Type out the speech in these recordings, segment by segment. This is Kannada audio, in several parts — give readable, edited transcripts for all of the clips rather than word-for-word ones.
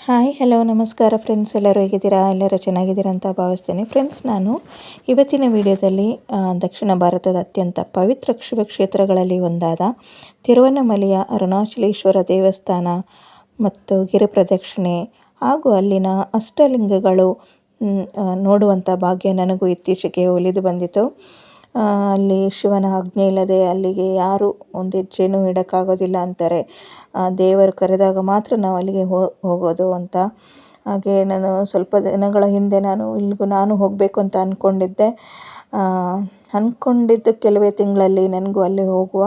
ಹಾಯ್ ಹಲೋ ನಮಸ್ಕಾರ ಫ್ರೆಂಡ್ಸ್, ಎಲ್ಲರೂ ಹೇಗಿದ್ದೀರಾ? ಎಲ್ಲರೂ ಚೆನ್ನಾಗಿದ್ದೀರಾ ಅಂತ ಭಾವಿಸ್ತೀನಿ. ಫ್ರೆಂಡ್ಸ್, ನಾನು ಇವತ್ತಿನ ವಿಡಿಯೋದಲ್ಲಿ ದಕ್ಷಿಣ ಭಾರತದ ಅತ್ಯಂತ ಪವಿತ್ರ ಶಿವಕ್ಷೇತ್ರಗಳಲ್ಲಿ ಒಂದಾದ ತಿರುವಣ್ಣಾಮಲೆಯ ಅರುಣಾಚಲೇಶ್ವರ ದೇವಸ್ಥಾನ ಮತ್ತು ಗಿರಿ ಪ್ರದಕ್ಷಿಣೆ ಹಾಗೂ ಅಲ್ಲಿನ ಅಷ್ಟಲಿಂಗಗಳು ನೋಡುವಂಥ ಭಾಗ್ಯ ನನಗೂ ಇತ್ತೀಚೆಗೆ ಒಲಿದು ಬಂದಿತು. ಅಲ್ಲಿ ಶಿವನ ಆಜ್ಞೆ ಇಲ್ಲದೆ ಅಲ್ಲಿಗೆ ಯಾರು ಒಂದು ಹೆಜ್ಜೆನೂ ಇಡೋಕ್ಕಾಗೋದಿಲ್ಲ ಅಂತಾರೆ. ದೇವರು ಕರೆದಾಗ ಮಾತ್ರ ನಾವು ಅಲ್ಲಿಗೆ ಹೋಗೋದು ಅಂತ. ಹಾಗೆ ನಾನು ಸ್ವಲ್ಪ ದಿನಗಳ ಹಿಂದೆ ನಾನು ಹೋಗಬೇಕು ಅಂತ ಅಂದ್ಕೊಂಡಿದ್ದು ಕೆಲವೇ ತಿಂಗಳಲ್ಲಿ ನನಗೂ ಅಲ್ಲಿ ಹೋಗುವ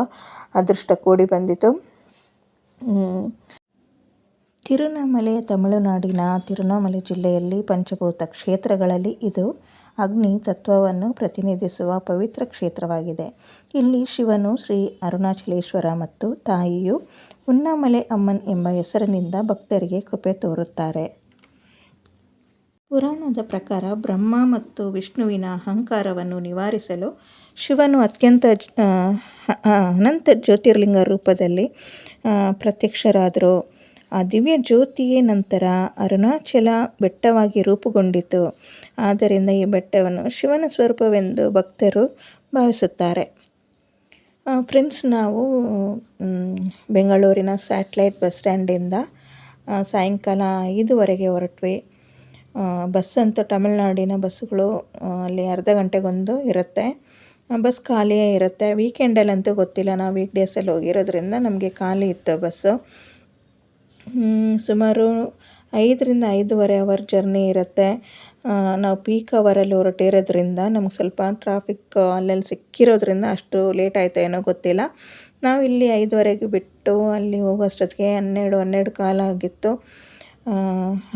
ಅದೃಷ್ಟ ಕೂಡಿ ಬಂದಿತು. ತಿರುವಣ್ಣಾಮಲೆ ತಮಿಳುನಾಡಿನ ತಿರುವಣ್ಣಾಮಲೆ ಜಿಲ್ಲೆಯಲ್ಲಿ ಪಂಚಭೂತ ಕ್ಷೇತ್ರಗಳಲ್ಲಿ ಇದು ಅಗ್ನಿ ತತ್ವವನ್ನು ಪ್ರತಿನಿಧಿಸುವ ಪವಿತ್ರ ಕ್ಷೇತ್ರವಾಗಿದೆ. ಇಲ್ಲಿ ಶಿವನು ಶ್ರೀ ಅರುಣಾಚಲೇಶ್ವರ ಮತ್ತು ತಾಯಿಯು ಉಣ್ಣಾಮಲೆ ಅಮ್ಮನ್ ಎಂಬ ಹೆಸರಿನಿಂದ ಭಕ್ತರಿಗೆ ಕೃಪೆ ತೋರುತ್ತಾರೆ. ಪುರಾಣದ ಪ್ರಕಾರ ಬ್ರಹ್ಮ ಮತ್ತು ವಿಷ್ಣುವಿನ ಅಹಂಕಾರವನ್ನು ನಿವಾರಿಸಲು ಶಿವನು ಅನಂತ ಜ್ಯೋತಿರ್ಲಿಂಗ ರೂಪದಲ್ಲಿ ಪ್ರತ್ಯಕ್ಷರಾದರು. ಆ ದಿವ್ಯ ಜ್ಯೋತಿಯೇ ನಂತರ ಅರುಣಾಚಲ ಬೆಟ್ಟವಾಗಿ ರೂಪುಗೊಂಡಿತು. ಆದ್ದರಿಂದ ಈ ಬೆಟ್ಟವನ್ನು ಶಿವನ ಸ್ವರೂಪವೆಂದು ಭಕ್ತರು ಭಾವಿಸುತ್ತಾರೆ. ಫ್ರೆಂಡ್ಸ್, ನಾವು ಬೆಂಗಳೂರಿನ ಸ್ಯಾಟಲೈಟ್ ಬಸ್ ಸ್ಟ್ಯಾಂಡಿಂದ ಸಾಯಂಕಾಲ 5:15 ಹೊರಟ್ವಿ. ಬಸ್ ಅಂತೂ ತಮಿಳುನಾಡಿನ ಬಸ್ಸುಗಳು ಅಲ್ಲಿ ಅರ್ಧ ಗಂಟೆಗೊಂದು ಇರುತ್ತೆ. ಬಸ್ ಖಾಲಿಯೇ ಇರುತ್ತೆ. ವೀಕೆಂಡಲ್ಲಂತೂ ಗೊತ್ತಿಲ್ಲ, ನಾವು ವೀಕ್ ಡೇಸಲ್ಲಿ ಹೋಗಿರೋದ್ರಿಂದ ನಮಗೆ ಖಾಲಿ ಇತ್ತು ಬಸ್ಸು. ಸುಮಾರು 5ರಿಂದ 5.5 ಅವರ್ ಜರ್ನಿ ಇರುತ್ತೆ. ನಾವು ಪೀಕ್ ಅವರಲ್ಲಿ ಹೊರಟಿರೋದ್ರಿಂದ ನಮ್ಗೆ ಸ್ವಲ್ಪ ಟ್ರಾಫಿಕ್ ಅಲ್ಲಲ್ಲಿ ಸಿಕ್ಕಿರೋದ್ರಿಂದ ಅಷ್ಟು ಲೇಟ್ ಆಯಿತು ಏನೋ ಗೊತ್ತಿಲ್ಲ. ನಾವು ಇಲ್ಲಿ 5:30ಗೆ ಬಿಟ್ಟು ಅಲ್ಲಿ ಹೋಗೋಷ್ಟೊತ್ತಿಗೆ 12 ಕಾಲ ಆಗಿತ್ತು.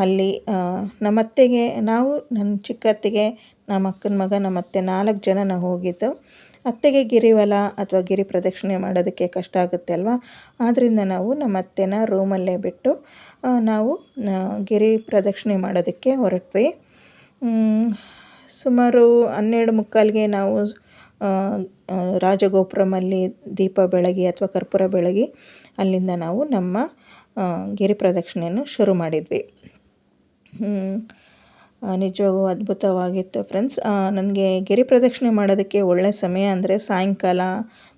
ಅಲ್ಲಿ ನಮ್ಮ ಅತ್ತೆಗೆ, ನನ್ನ ಚಿಕ್ಕ ಅತ್ತೆಗೆ, ನಮ್ಮ ಅಕ್ಕನ ಮಗ, ನಮ್ಮ ಅತ್ತೆ 4 ಜನ ನಾವು ಹೋಗಿದ್ದು. ಅತ್ತೆಗೆ ಗಿರಿವಲ ಅಥವಾ ಗಿರಿ ಪ್ರದಕ್ಷಿಣೆ ಮಾಡೋದಕ್ಕೆ ಕಷ್ಟ ಆಗುತ್ತೆ ಅಲ್ವಾ. ಆದ್ದರಿಂದ ನಾವು ನಮ್ಮ ಅತ್ತೆನ ರೂಮಲ್ಲೇ ಬಿಟ್ಟು ನಾವು ಗಿರಿ ಪ್ರದಕ್ಷಿಣೆ ಮಾಡೋದಕ್ಕೆ ಹೊರಟ್ವಿ. ಸುಮಾರು 12:45ಗೆ ನಾವು ರಾಜಗೋಪುರಮಲ್ಲಿ ದೀಪ ಬೆಳಗಿ ಅಥವಾ ಕರ್ಪೂರ ಬೆಳಗಿ ಅಲ್ಲಿಂದ ನಾವು ನಮ್ಮ ಗಿರಿ ಪ್ರದಕ್ಷಿಣೆಯನ್ನು ಶುರು ಮಾಡಿದ್ವಿ. ನಿಜವಾಗೂ ಅದ್ಭುತವಾಗಿತ್ತು ಫ್ರೆಂಡ್ಸ್. ನನಗೆ ಗಿರಿ ಪ್ರದಕ್ಷಿಣೆ ಮಾಡೋದಕ್ಕೆ ಒಳ್ಳೆಯ ಸಮಯ ಅಂದರೆ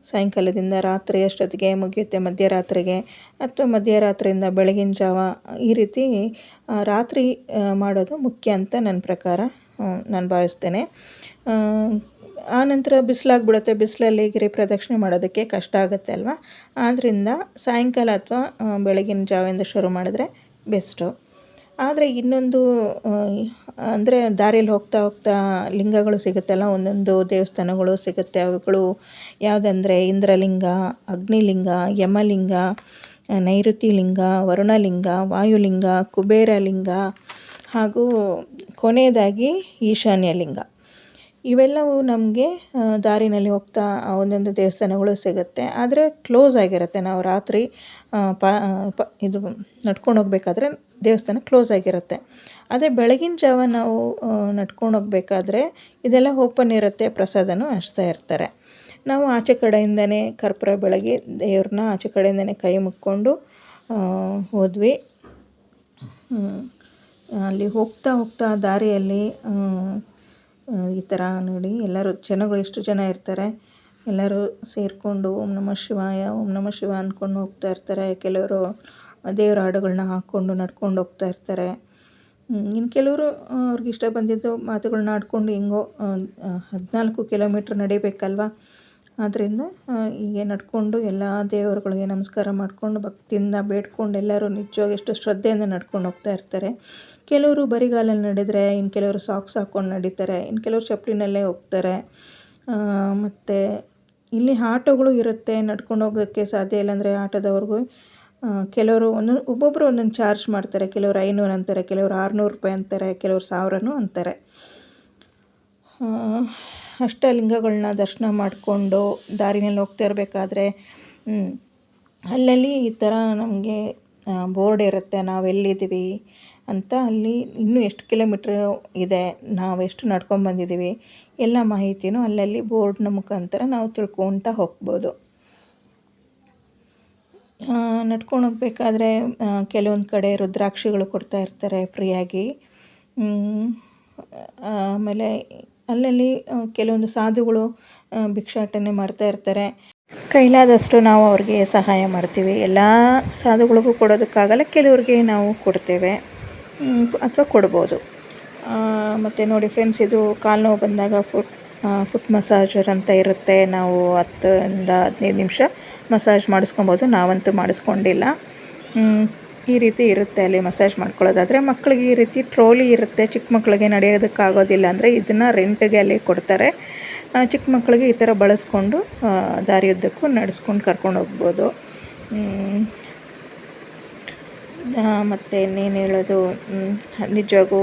ಸಾಯಂಕಾಲದಿಂದ ರಾತ್ರಿ ಅಷ್ಟೊತ್ತಿಗೆ ಮುಗಿಯುತ್ತೆ, ಮಧ್ಯರಾತ್ರಿಗೆ ಅಥವಾ ಮಧ್ಯರಾತ್ರಿಯಿಂದ ಬೆಳಗಿನ ಜಾವ, ಈ ರೀತಿ ರಾತ್ರಿ ಮಾಡೋದು ಮುಖ್ಯ ಅಂತ ನನ್ನ ಪ್ರಕಾರ ನಾನು ಭಾವಿಸ್ತೇನೆ. ಆನಂತರ ಬಿಸಿಲಾಗ್ಬಿಡುತ್ತೆ. ಬಿಸಿಲಲ್ಲಿ ಗಿರಿ ಪ್ರದಕ್ಷಿಣೆ ಮಾಡೋದಕ್ಕೆ ಕಷ್ಟ ಆಗುತ್ತೆ ಅಲ್ವಾ. ಆದ್ದರಿಂದ ಸಾಯಂಕಾಲ ಅಥವಾ ಬೆಳಗಿನ ಜಾವದಿಂದ ಶುರು ಮಾಡಿದ್ರೆ ಬೆಸ್ಟು. ಆದರೆ ಇನ್ನೊಂದು ಅಂದರೆ ದಾರಿಯಲ್ಲಿ ಹೋಗ್ತಾ ಲಿಂಗಗಳು ಸಿಗುತ್ತಲ್ಲ, ಒಂದೊಂದು ದೇವಸ್ಥಾನಗಳು ಸಿಗುತ್ತೆ. ಅವುಗಳು ಯಾವುದಂದರೆ ಇಂದ್ರಲಿಂಗ, ಅಗ್ನಿಲಿಂಗ, ಯಮಲಿಂಗ, ನೈಋತಿ ಲಿಂಗ, ವರುಣಲಿಂಗ, ವಾಯುಲಿಂಗ, ಕುಬೇರಲಿಂಗ ಹಾಗೂ ಕೊನೆಯದಾಗಿ ಈಶಾನ್ಯ ಲಿಂಗ. ಇವೆಲ್ಲವೂ ನಮಗೆ ದಾರಿನಲ್ಲಿ ಹೋಗ್ತಾ ಒಂದೊಂದು ದೇವಸ್ಥಾನಗಳು ಸಿಗುತ್ತೆ. ಆದರೆ ಕ್ಲೋಸ್ ಆಗಿರುತ್ತೆ. ನಾವು ರಾತ್ರಿ ಇದು ನಡ್ಕೊಂಡು ಹೋಗ್ಬೇಕಾದ್ರೆ ದೇವಸ್ಥಾನ ಕ್ಲೋಸ್ ಆಗಿರುತ್ತೆ. ಅದೇ ಬೆಳಗಿನ ಜಾವ ನಾವು ನಡ್ಕೊಂಡು ಹೋಗ್ಬೇಕಾದ್ರೆ ಇದೆಲ್ಲ ಓಪನ್ ಇರುತ್ತೆ, ಪ್ರಸಾದನೂ ಹಂಚ್ತಾ ಇರ್ತಾರೆ. ನಾವು ಆಚೆ ಕಡೆಯಿಂದನೇ ಕರ್ಪೂರ ಬೆಳಗಿ ದೇವ್ರನ್ನ ಆಚೆ ಕಡೆಯಿಂದನೇ ಕೈ ಮುಕ್ಕೊಂಡು ಹೋದ್ವಿ. ಅಲ್ಲಿ ಹೋಗ್ತಾ ದಾರಿಯಲ್ಲಿ ಈ ಥರ ನೋಡಿ, ಎಲ್ಲರೂ ಜನಗಳು ಎಷ್ಟು ಜನ ಇರ್ತಾರೆ, ಎಲ್ಲರೂ ಸೇರಿಕೊಂಡು ಓಂ ನಮಃ ಶಿವಾಯ ಓಂ ನಮಃ ಶಿವ ಅಂದ್ಕೊಂಡು ಹೋಗ್ತಾ ಇರ್ತಾರೆ. ಕೆಲವರು ದೇವರ ಹಾಡುಗಳನ್ನ ಹಾಕ್ಕೊಂಡು ನಡ್ಕೊಂಡು ಹೋಗ್ತಾ ಇರ್ತಾರೆ. ಇನ್ನು ಕೆಲವರು ಅವ್ರಿಗೆ ಇಷ್ಟ ಬಂದಿದ್ದು ಮಾತುಗಳನ್ನ ಆಡ್ಕೊಂಡು ಹೆಂಗೋ 14 ಕಿಲೋಮೀಟ್ರ್ ನಡಿಬೇಕಲ್ವ. ಆದ್ದರಿಂದ ಹೀಗೆ ನಡ್ಕೊಂಡು ಎಲ್ಲ ದೇವರುಗಳಿಗೆ ನಮಸ್ಕಾರ ಮಾಡಿಕೊಂಡು ಭಕ್ತಿಯಿಂದ ಬೇಡ್ಕೊಂಡು ಎಲ್ಲರೂ ನಿಜವಾಗಿ ಎಷ್ಟು ಶ್ರದ್ಧೆಯಿಂದ ನಡ್ಕೊಂಡು ಹೋಗ್ತಾ ಇರ್ತಾರೆ. ಕೆಲವರು ಬರಿಗಾಲಲ್ಲಿ ನಡೆದರೆ, ಇನ್ನು ಕೆಲವರು ಸಾಕ್ಸ್ ಹಾಕ್ಕೊಂಡು ನಡೀತಾರೆ, ಇನ್ನು ಕೆಲವರು ಚಪ್ಪಲಿನಲ್ಲೇ ಹೋಗ್ತಾರೆ. ಮತ್ತು ಇಲ್ಲಿ ಆಟೋಗಳು ಇರುತ್ತೆ. ನಡ್ಕೊಂಡು ಹೋಗೋಕ್ಕೆ ಸಾಧ್ಯ ಇಲ್ಲಾಂದರೆ ಆಟೋದವ್ರಿಗೂ ಕೆಲವರು ಒಬ್ಬೊಬ್ಬರು ಒಂದೊಂದು ಚಾರ್ಜ್ ಮಾಡ್ತಾರೆ. ಕೆಲವರು 500 ಅಂತಾರೆ, ಕೆಲವರು 600 ರೂಪಾಯಿ ಅಂತಾರೆ, ಕೆಲವರು 1000 ಅಂತಾರೆ. ಅಷ್ಟಲಿಂಗಗಳನ್ನ ದರ್ಶನ ಮಾಡಿಕೊಂಡು ದಾರಿನಲ್ಲಿ ಹೋಗ್ತಾ ಇರಬೇಕಾದ್ರೆ ಅಲ್ಲಲ್ಲಿ ಈ ಥರ ನಮಗೆ ಬೋರ್ಡ್ ಇರುತ್ತೆ, ನಾವೆಲ್ಲಿದ್ದೀವಿ ಅಂತ. ಅಲ್ಲಿ ಇನ್ನೂ ಎಷ್ಟು ಕಿಲೋಮೀಟ್ರ್ ಇದೆ, ನಾವೆಷ್ಟು ನಡ್ಕೊಂಬಂದಿದ್ದೀವಿ, ಎಲ್ಲ ಮಾಹಿತಿನೂ ಅಲ್ಲಲ್ಲಿ ಬೋರ್ಡ್ನ ಮುಖಾಂತರ ನಾವು ತಿಳ್ಕೊಳ್ತಾ ಹೋಗ್ಬೋದು. ನಡ್ಕೊಂಡು ಹೋಗ್ಬೇಕಾದ್ರೆ ಕೆಲವೊಂದು ಕಡೆ ರುದ್ರಾಕ್ಷಿಗಳು ಕೊಡ್ತಾ ಇರ್ತಾರೆ ಫ್ರೀಯಾಗಿ. ಆಮೇಲೆ ಅಲ್ಲಲ್ಲಿ ಕೆಲವೊಂದು ಸಾಧುಗಳು ಭಿಕ್ಷಾಟನೆ ಮಾಡ್ತಾ ಇರ್ತಾರೆ. ಕೈಲಾದಷ್ಟು ನಾವು ಅವ್ರಿಗೆ ಸಹಾಯ ಮಾಡ್ತೀವಿ. ಎಲ್ಲ ಸಾಧುಗಳಿಗೂ ಕೊಡೋದಕ್ಕಾಗಲ್ಲ, ಕೆಲವ್ರಿಗೆ ನಾವು ಕೊಡ್ತೇವೆ ಅಥವಾ ಕೊಡ್ಬೋದು. ಮತ್ತು ನೋಡಿ ಫ್ರೆಂಡ್ಸ್, ಇದು ಕಾಲು ನೋವು ಬಂದಾಗ ಫುಟ್ ಮಸಾಜರ್ ಅಂತ ಇರುತ್ತೆ. ನಾವು 10-15 ನಿಮಿಷ ಮಸಾಜ್ ಮಾಡಿಸ್ಕೊಬೋದು. ನಾವಂತೂ ಮಾಡಿಸ್ಕೊಂಡಿಲ್ಲ. ಈ ರೀತಿ ಇರುತ್ತೆ ಅಲ್ಲಿ ಮಸಾಜ್ ಮಾಡ್ಕೊಳ್ಳೋದಾದರೆ. ಮಕ್ಕಳಿಗೆ ಈ ರೀತಿ ಟ್ರೋಲಿ ಇರುತ್ತೆ. ಚಿಕ್ಕ ಮಕ್ಕಳಿಗೆ ನಡೆಯೋದಕ್ಕಾಗೋದಿಲ್ಲ ಅಂದರೆ ಇದನ್ನು ರೆಂಟಿಗೆ ಅಲ್ಲಿ ಕೊಡ್ತಾರೆ. ಚಿಕ್ಕ ಮಕ್ಕಳಿಗೆ ಈ ಥರ ಬಳಸ್ಕೊಂಡು ದಾರಿಯುದ್ದಕ್ಕೂ ನಡೆಸ್ಕೊಂಡು ಕರ್ಕೊಂಡು ಹೋಗ್ಬೋದು. ಮತ್ತು ಇನ್ನೇನು ಹೇಳೋದು, ನಿಜವಾಗೂ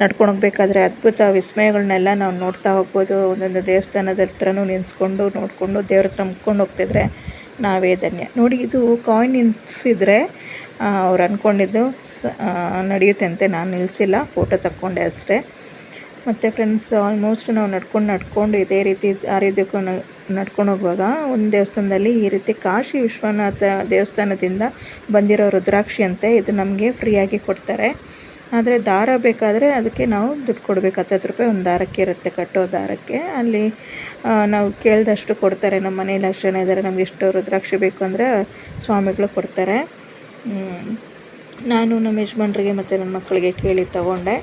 ನಡ್ಕೊಂಡು ಹೋಗ್ಬೇಕಾದ್ರೆ ಅದ್ಭುತ ವಿಸ್ಮಯಗಳನ್ನೆಲ್ಲ ನಾವು ನೋಡ್ತಾ ಹೋಗ್ಬೋದು. ಒಂದೊಂದು ದೇವಸ್ಥಾನದ ಹತ್ರನೂ ನಿಲ್ಲಿಸ್ಕೊಂಡು ನೋಡಿಕೊಂಡು ದೇವ್ರ ಹತ್ರ ಮುಗ್ಕೊಂಡು ಹೋಗ್ತಿದ್ರೆ ನಾವೇ ಧನ್ಯ. ನೋಡಿ, ಇದು ಕಾಯಿನ್ ನಿಲ್ಲಿಸಿದ್ರೆ ಅವ್ರು ಅಂದ್ಕೊಂಡಿದ್ದು ನಡೆಯುತ್ತೆ ಅಂತೆ. ನಾನು ನಿಲ್ಲಿಸಿಲ್ಲ, ಫೋಟೋ ತಕ್ಕೊಂಡೆ ಅಷ್ಟೇ. ಮತ್ತು ಫ್ರೆಂಡ್ಸ್, ಆಲ್ಮೋಸ್ಟ್ ನಾವು ನಡ್ಕೊಂಡು ಇದೇ ರೀತಿ ದಾರಿಯುದ್ದಕ್ಕೂ ನಡ್ಕೊಂಡು ಹೋಗುವಾಗ ಒಂದು ದೇವಸ್ಥಾನದಲ್ಲಿ ಈ ರೀತಿ ಕಾಶಿ ವಿಶ್ವನಾಥ ದೇವಸ್ಥಾನದಿಂದ ಬಂದಿರೋ ರುದ್ರಾಕ್ಷಿ ಅಂತೆ. ಇದು ನಮಗೆ ಫ್ರೀಯಾಗಿ ಕೊಡ್ತಾರೆ. ಆದರೆ ದಾರ ಬೇಕಾದರೆ ಅದಕ್ಕೆ ನಾವು ದುಡ್ಡು ಕೊಡಬೇಕು. 10 ರೂಪಾಯಿ ಒಂದು ದಾರಕ್ಕೆ ಇರುತ್ತೆ, ಕಟ್ಟೋ ದಾರಕ್ಕೆ. ಅಲ್ಲಿ ನಾವು ಕೇಳಿದಷ್ಟು ಕೊಡ್ತಾರೆ. ನಮ್ಮ ಮನೇಲಿ ಅಷ್ಟು ಜನ ಇದ್ದಾರೆ, ನಮ್ಗೆ ಇಷ್ಟು ರುದ್ರಾಕ್ಷಿ ಬೇಕು ಅಂದರೆ ಸ್ವಾಮಿಗಳು ಕೊಡ್ತಾರೆ. ನಾನು ನಮ್ಮ ಯಜಮಾನ್ರಿಗೆ ಮತ್ತು ನನ್ನ ಮಕ್ಕಳಿಗೆ ಕೇಳಿ ತಗೊಂಡೆ.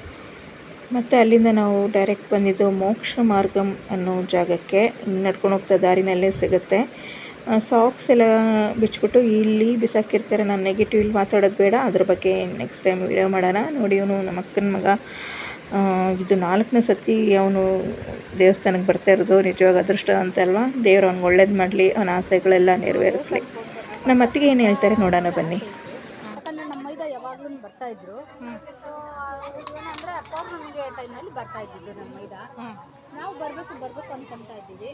ಮತ್ತು ಅಲ್ಲಿಂದ ನಾವು ಡೈರೆಕ್ಟ್ ಬಂದಿದ್ದು ಮೋಕ್ಷ ಮಾರ್ಗಂ ಅನ್ನೋ ಜಾಗಕ್ಕೆ. ನಡ್ಕೊಂಡು ಹೋಗ್ತಾ ದಾರಿನಲ್ಲೇ ಸಿಗುತ್ತೆ. ಸಾಕ್ಸ್ ಎಲ್ಲ ಬಿಚ್ಚಿಬಿಟ್ಟು ಇಲ್ಲಿ ಬಿಸಾಕಿರ್ತಾರೆ. ನಾನು ನೆಗೆಟಿವ್ ಮಾತಾಡೋದು ಬೇಡ, ಅದ್ರ ಬಗ್ಗೆ ನೆಕ್ಸ್ಟ್ ಟೈಮ್ ವಿಡಿಯೋ ಮಾಡೋಣ. ನೋಡಿ, ಇವನು ನಮ್ಮ ಅಕ್ಕನ ಮಗ. ಇದು 4ನೇ ಸತಿ ಅವನು ದೇವಸ್ಥಾನಕ್ಕೆ ಬರ್ತಾ ಇರೋದು. ನಿಜವಾಗ ಅದೃಷ್ಟ ಅಂತಲ್ವಾ. ದೇವರು ಅವ್ನಿಗೆ ಒಳ್ಳೇದು ಮಾಡಲಿ, ಅವನ ಆಸೆಗಳೆಲ್ಲ ನೆರವೇರಿಸಲಿ. ನಮ್ಮ ಅತ್ತಿಗೆ ಏನು ಹೇಳ್ತಾರೆ ನೋಡೋಣ ಬನ್ನಿ. ಯಾವಾಗಲೂ ಬರ್ತಾಯಿದ್ರು. ಸೊ ಏನಂದರೆ ಪೌರ್ಣಮಿಗೆ ಟೈಮಲ್ಲಿ ಬರ್ತಾಯಿದ್ದಿದ್ದು ನಮ್ಮ ಮೈದ. ನಾವು ಬರಬೇಕು ಅಂದ್ಕೊಳ್ತಾ ಇದ್ದೀವಿ.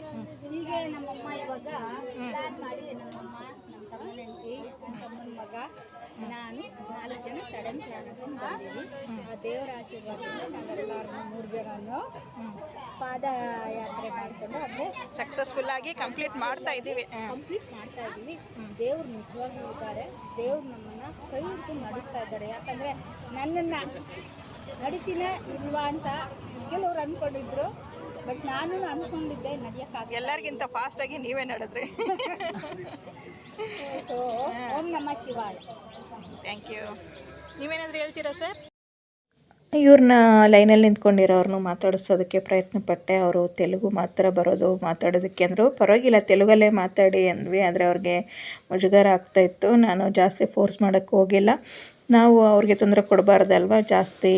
ಹೀಗೆ ನಮ್ಮಮ್ಮ ಇವಾಗ ಪ್ಲ್ಯಾನ್ ಮಾಡಿ ನಮ್ಮಮ್ಮ, ನಮ್ಮ ತಮ್ಮನ ಹೆಂಡತಿ, ನನ್ನ ತಮ್ಮನ ಮಗ, ನಾನು 4 ಜನ ಸಡನ್ ಪ್ಲ್ಯಾನ್ ಹಾಕೊಂಡು ಬಂದೀವಿ. ಆ ದೇವರ ಆಶೀರ್ವಾದದಿಂದ ನಾವೆಲ್ಲರೂ 3 ಜನನು ಪಾದಯಾತ್ರೆ ಮಾಡಿಕೊಂಡು ಅಂದರೆ ಸಕ್ಸಸ್ಫುಲ್ಲಾಗಿ ಕಂಪ್ಲೀಟ್ ಮಾಡ್ತಾ ಇದ್ದೀವಿ. ದೇವ್ರು ನಿಜವಾಗ್ಲೂ ಇದ್ದಾರೆ. ದೇವ್ರು ನಮ್ಮನ್ನು ಕೈ ಹಿಡಿದು ನಡೆಸ್ತಾ ಇದ್ದಾರೆ. ಯಾಕಂದರೆ ನನ್ನನ್ನು ನಡಿತೀನ ಇಲ್ವಾ ಅಂತ ಕೆಲವ್ರು ಅಂದ್ಕೊಂಡಿದ್ರು. ಬಟ್ ನಾನು ಅಂದ್ಕೊಂಡಿದ್ದೆ ನಡೆಯೋಕ್ಕಾಗ. ಎಲ್ಲರಿಗಿಂತ ಫಾಸ್ಟಾಗಿ ನೀವೇ ನಡೆದ್ರಿ. So Om Namah Shivaya. Thank you. ನೀವೇನಾದರೂ ಹೇಳ್ತೀರಾ ಸರ್? ಇವ್ರನ್ನ ಲೈನಲ್ಲಿ ನಿಂತ್ಕೊಂಡಿರೋರ್ನು ಮಾತಾಡಿಸೋದಕ್ಕೆ ಪ್ರಯತ್ನ ಪಟ್ಟೆ. ಅವರು ತೆಲುಗು ಮಾತ್ರ ಬರೋದು ಮಾತಾಡೋದಕ್ಕೆ ಅಂದರು. ಪರವಾಗಿಲ್ಲ, ತೆಲುಗಲ್ಲೇ ಮಾತಾಡಿ ಅಂದ್ವಿ. ಆದರೆ ಅವ್ರಿಗೆ ಮುಜುಗರ ಆಗ್ತಾಯಿತ್ತು. ನಾನು ಜಾಸ್ತಿ ಫೋರ್ಸ್ ಮಾಡೋಕ್ಕೆ ಹೋಗಿಲ್ಲ. ನಾವು ಅವ್ರಿಗೆ ತೊಂದರೆ ಕೊಡಬಾರ್ದಲ್ವ, ಜಾಸ್ತಿ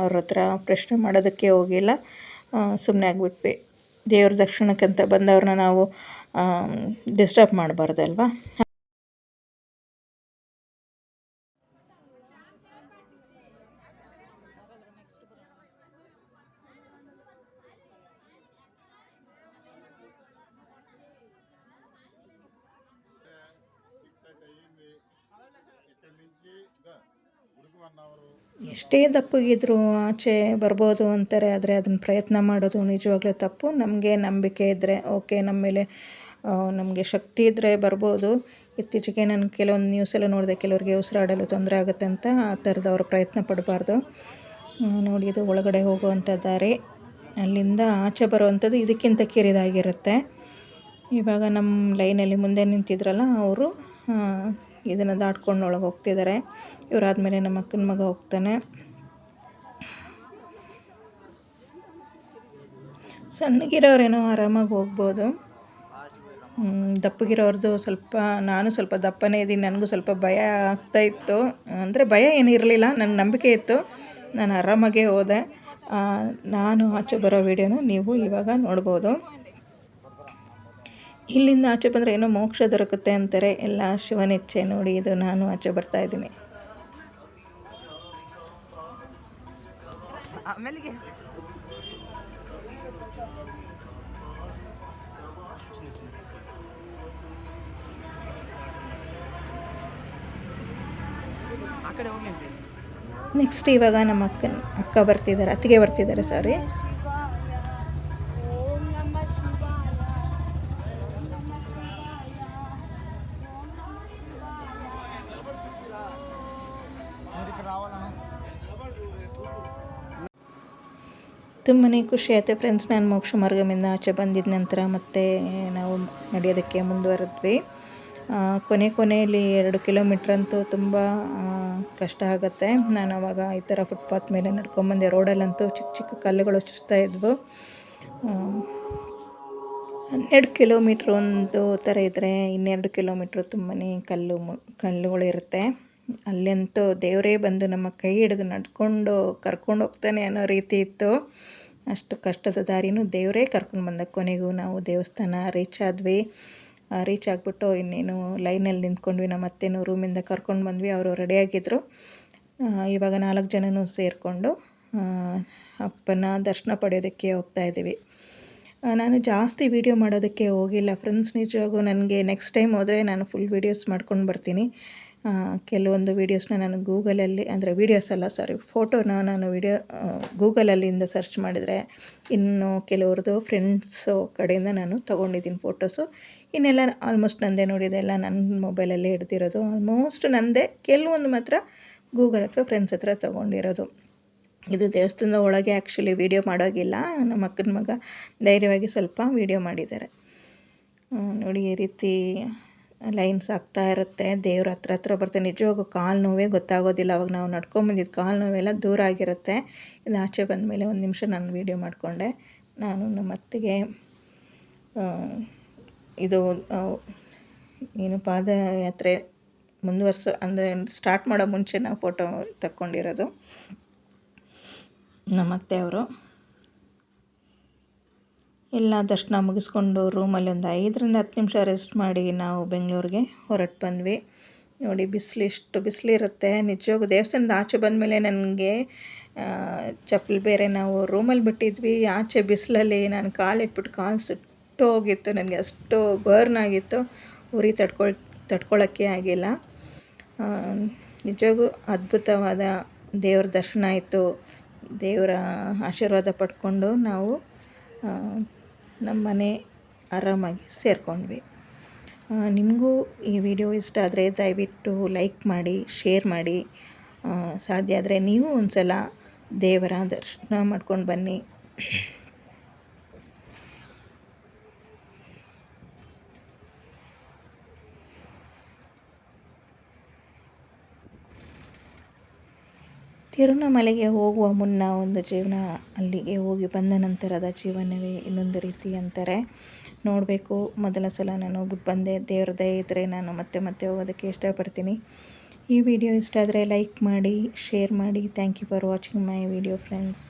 ಅವ್ರ ಹತ್ರ ಪ್ರಶ್ನೆ ಮಾಡೋದಕ್ಕೆ ಹೋಗಿಲ್ಲ. ಸುಮ್ಮನೆ ಆಗಿಬಿಟ್ವಿ. ದೇವ್ರ ದರ್ಶನಕ್ಕಂತ ಬಂದವ್ರನ್ನ ನಾವು ಡಿಸ್ಟರ್ಬ್ ಮಾಡಬಾರ್ದಲ್ವ. ಎಷ್ಟೇ ದಪ್ಪಗಿದ್ರೂ ಆಚೆ ಬರ್ಬೋದು ಅಂತಾರೆ. ಆದರೆ ಅದನ್ನು ಪ್ರಯತ್ನ ಮಾಡೋದು ನಿಜವಾಗ್ಲೂ ತಪ್ಪು. ನಮಗೆ ನಂಬಿಕೆ ಇದ್ದರೆ ಓಕೆ, ನಮ್ಮ ಮೇಲೆ ನಮಗೆ ಶಕ್ತಿ ಇದ್ದರೆ ಬರ್ಬೋದು. ಇತ್ತೀಚೆಗೆ ನಾನು ಕೆಲವೊಂದು ನ್ಯೂಸೆಲ್ಲ ನೋಡಿದೆ, ಕೆಲವರಿಗೆ ಉಸಿರಾಡಲು ತೊಂದರೆ ಆಗುತ್ತೆ ಅಂತ. ಆ ಥರದವ್ರು ಪ್ರಯತ್ನ ಪಡಬಾರ್ದು. ನೋಡಿ, ಇದು ಒಳಗಡೆ ಹೋಗುವಂಥ ದಾರಿ. ಅಲ್ಲಿಂದ ಆಚೆ ಬರುವಂಥದ್ದು ಇದಕ್ಕಿಂತ ಕಿರಿದಾಗಿರುತ್ತೆ. ಇವಾಗ ನಮ್ಮ ಲೈನಲ್ಲಿ ಮುಂದೆ ನಿಂತಿದ್ರಲ್ಲ ಅವರು ಇದನ್ನು ದಾಟ್ಕೊಂಡು ಒಳಗೆ ಹೋಗ್ತಿದ್ದಾರೆ. ಇವರಾದಮೇಲೆ ನಮ್ಮ ಅಕ್ಕನ ಮಗ ಹೋಗ್ತಾನೆ. ಸಣ್ಣಗಿರೋರೇನೋ ಆರಾಮಾಗಿ ಹೋಗ್ಬೋದು. ದಪ್ಪಗಿರೋರ್ದು ನಾನು ಸ್ವಲ್ಪ ದಪ್ಪನೇ ಇದ್ದೀನಿ. ನನಗೂ ಸ್ವಲ್ಪ ಭಯ ಆಗ್ತಾಯಿತ್ತು. ಅಂದರೆ ಭಯ ಏನೂ ಇರಲಿಲ್ಲ, ನನ್ನ ನಂಬಿಕೆ ಇತ್ತು. ನಾನು ಆರಾಮಾಗೇ ಹೋದೆ. ನಾನು ಆಚೆ ಬರೋ ವಿಡಿಯೋನ ನೀವು ಇವಾಗ ನೋಡ್ಬೋದು. ಇಲ್ಲಿಂದ ಆಚೆ ಬಂದರೆ ಏನೋ ಮೋಕ್ಷ ದೊರಕುತ್ತೆ ಅಂತಾರೆ. ಎಲ್ಲ ಶಿವನಿಚ್ಛೆ. ನೋಡಿ, ಇದು ನಾನು ಆಚೆ ಬರ್ತಾಯಿದ್ದೀನಿ. ಆಮೇಲೆ ನೆಕ್ಸ್ಟ್ ಇವಾಗ ನಮ್ಮ ಅಕ್ಕ ಬರ್ತಿದ್ದಾರೆ, ಅತ್ತಿಗೆ ಬರ್ತಿದ್ದಾರೆ, ಸಾರಿ. ತುಂಬಾ ಖುಷಿ ಆಯಿತು ಫ್ರೆಂಡ್ಸ್. ನಾನು ಮೋಕ್ಷ ಮಾರ್ಗದಿಂದ ಆಚೆ ಬಂದಿದ್ದ ನಂತರ ಮತ್ತೆ ನಾವು ನಡೆಯೋದಕ್ಕೆ ಮುಂದುವರೆದ್ವಿ. ಕೊನೆಯಲ್ಲಿ 2 ಕಿಲೋಮೀಟ್ರ್ ಅಂತೂ ತುಂಬ ಕಷ್ಟ ಆಗುತ್ತೆ. ನಾನು ಆವಾಗ ಈ ಥರ ಫುಟ್ಪಾತ್ ಮೇಲೆ ನಡ್ಕೊಂಬಂದೆ. ರೋಡಲ್ಲಂತೂ ಚಿಕ್ಕ ಚಿಕ್ಕ ಕಲ್ಲುಗಳು ಚುಚ್ತಾ ಇದ್ವು. 12 ಕಿಲೋಮೀಟ್ರ್ ಒಂದು ಥರ ಇದ್ದರೆ 2 ಕಿಲೋಮೀಟ್ರ್ ತುಂಬಾ ಕಲ್ಲುಗಳಿರುತ್ತೆ. ಅಲ್ಲಂತೂ ದೇವರೇ ಬಂದು ನಮ್ಮ ಕೈ ಹಿಡಿದು ಕರ್ಕೊಂಡು ಹೋಗ್ತಾನೆ ಅನ್ನೋ ರೀತಿ ಇತ್ತು. ಅಷ್ಟು ಕಷ್ಟದ ದಾರಿನೂ ದೇವರೇ ಕರ್ಕೊಂಡು ಬಂದ. ಕೊನೆಗೂ ನಾವು ದೇವಸ್ಥಾನ ರೀಚ್ ಆದ್ವಿ. ರೀಚ್ ಆಗಿಬಿಟ್ಟು ಇನ್ನೇನು ಲೈನಲ್ಲಿ ನಿಂತ್ಕೊಂಡ್ವಿ. ನಮ್ಮ ಅತ್ತೆನೂ ರೂಮಿಂದ ಕರ್ಕೊಂಡು ಬಂದ್ವಿ. ಅವರು ರೆಡಿಯಾಗಿದ್ದರು. ಇವಾಗ 4 ಜನನೂ ಸೇರಿಕೊಂಡು ಅಪ್ಪನ ದರ್ಶನ ಪಡೆಯೋದಕ್ಕೆ ಹೋಗ್ತಾಯಿದ್ದೀವಿ. ನಾನು ಜಾಸ್ತಿ ವೀಡಿಯೋ ಮಾಡೋದಕ್ಕೆ ಹೋಗಿಲ್ಲ ಫ್ರೆಂಡ್ಸ್. ನಿಜವಾಗೂ ನನಗೆ ನೆಕ್ಸ್ಟ್ ಟೈಮ್ ಹೋದರೆ ನಾನು ಫುಲ್ ವೀಡಿಯೋಸ್ ಮಾಡ್ಕೊಂಡು ಬರ್ತೀನಿ. ಕೆಲವೊಂದು ವೀಡಿಯೋಸ್ನ ನಾನು ಗೂಗಲಲ್ಲಿ, ಅಂದರೆ ಫೋಟೋನ ನಾನು ಗೂಗಲಲ್ಲಿಂದ ಸರ್ಚ್ ಮಾಡಿದರೆ ಇನ್ನು ಕೆಲವ್ರದ್ದು ಫ್ರೆಂಡ್ಸು ಕಡೆಯಿಂದ ನಾನು ತೊಗೊಂಡಿದ್ದೀನಿ ಫೋಟೋಸು. ಇನ್ನೆಲ್ಲ ಆಲ್ಮೋಸ್ಟ್ ನಂದೇ ನೋಡಿದೆ, ಎಲ್ಲ ನನ್ನ ಮೊಬೈಲಲ್ಲೇ ಹಿಡ್ದಿರೋದು. ಆಲ್ಮೋಸ್ಟ್ ನಂದೇ, ಕೆಲವೊಂದು ಮಾತ್ರ ಗೂಗಲ್ ಅಥವಾ ಫ್ರೆಂಡ್ಸ್ ಹತ್ರ ತೊಗೊಂಡಿರೋದು. ಇದು ದೇವಸ್ಥಾನದ ಒಳಗೆ ಆ್ಯಕ್ಚುಲಿ ವೀಡಿಯೋ ಮಾಡೋಗಿಲ್ಲ. ನಮ್ಮ ಅಕ್ಕನ ಮಗ ಧೈರ್ಯವಾಗಿ ಸ್ವಲ್ಪ ವೀಡಿಯೋ ಮಾಡಿದ್ದಾರೆ. ನೋಡಿ, ಈ ರೀತಿ ಲೈನ್ಸ್ ಆಗ್ತಾ ಇರುತ್ತೆ. ದೇವ್ರ ಹತ್ರ ಬರ್ತಾರೆ. ನಿಜವಾಗೂ ಕಾಲು ನೋವೇ ಗೊತ್ತಾಗೋದಿಲ್ಲ. ಅವಾಗ ನಾವು ನಡ್ಕೊಂಬಂದಿದ್ದು ಕಾಲು ನೋವೆಲ್ಲ ದೂರ ಆಗಿರುತ್ತೆ. ಇದು ಆಚೆ ಬಂದಮೇಲೆ 1 ನಿಮಿಷ ನಾನು ವೀಡಿಯೋ ಮಾಡಿಕೊಂಡೆ. ನಾನು ನಮ್ಮ ಅತ್ತಿಗೆ ಇದು ಪಾದಯಾತ್ರೆ ಅಂದರೆ ಸ್ಟಾರ್ಟ್ ಮಾಡೋ ಮುಂಚೆ ನಾವು ಫೋಟೋ ತಕ್ಕೊಂಡಿರೋದು. ನಮ್ಮ ಅತ್ತೆಯವರು ಎಲ್ಲ ದರ್ಶನ ಮುಗಿಸ್ಕೊಂಡು ರೂಮಲ್ಲಿ ಒಂದು 5ರಿಂದ 10 ನಿಮಿಷ ರೆಸ್ಟ್ ಮಾಡಿ ನಾವು ಬೆಂಗಳೂರಿಗೆ ಹೊರಟು ಬಂದ್ವಿ. ನೋಡಿ, ಇಷ್ಟು ಬಿಸಿಲಿರುತ್ತೆ. ನಿಜವಾಗೂ ದೇವಸ್ಥಾನದ ಆಚೆ ಬಂದಮೇಲೆ ನನಗೆ ಚಪ್ಪಲಿ ಬೇರೆ ನಾವು ರೂಮಲ್ಲಿ ಬಿಟ್ಟಿದ್ವಿ. ಆಚೆ ಬಿಸಿಲಲ್ಲಿ ನಾನು ಕಾಲಿಟ್ಬಿಟ್ಟು ಕಾಲು ಸುಟ್ಟು ಹೋಗಿತ್ತು. ನನಗೆ ಅಷ್ಟು ಬರ್ನ್ ಆಗಿತ್ತು. ಉರಿ ತಡ್ಕೊಳ್ಳೋಕ್ಕೆ ಆಗಿಲ್ಲ. ನಿಜವಾಗೂ ಅದ್ಭುತವಾದ ದೇವ್ರ ದರ್ಶನ ಆಯಿತು. ದೇವರ ಆಶೀರ್ವಾದ ಪಡ್ಕೊಂಡು ನಾವು ನಮ್ಮ ಮನೆ ಆರಾಮಾಗಿ ಸೇರಿಕೊಂಡ್ವಿ. ನಿಮಗೂ ಈ ವಿಡಿಯೋ ಇಷ್ಟ ಆದರೆ ದಯವಿಟ್ಟು ಲೈಕ್ ಮಾಡಿ, ಶೇರ್ ಮಾಡಿ. ಸಾಧ್ಯ ಆದರೆ ನೀವು ಒಂದು ಸಲ ದೇವರ ದರ್ಶನ ಮಾಡ್ಕೊಂಡು ಬನ್ನಿ. ತಿರುವಣ್ಣಾಮಲೆಗೆ ಹೋಗುವ ಮುನ್ನ ಒಂದು ಜೀವನ, ಅಲ್ಲಿಗೆ ಹೋಗಿ ಬಂದ ನಂತರದ ಜೀವನವೇ ಇನ್ನೊಂದು ರೀತಿ ಅಂತಾರೆ. ನೋಡಬೇಕು. ಮೊದಲ ಸಲ ನಾನು ಹೋಗ್ಬಿಟ್ಟು ಬಂದೆ. ದೇವ್ರ ದಯೆ ಇದ್ದರೆ ನಾನು ಮತ್ತೆ ಹೋಗೋದಕ್ಕೆ ಇಷ್ಟಪಡ್ತೀನಿ. ಈ ವಿಡಿಯೋ ಇಷ್ಟ ಆದರೆ ಲೈಕ್ ಮಾಡಿ, ಶೇರ್ ಮಾಡಿ. Thank you for watching my video friends.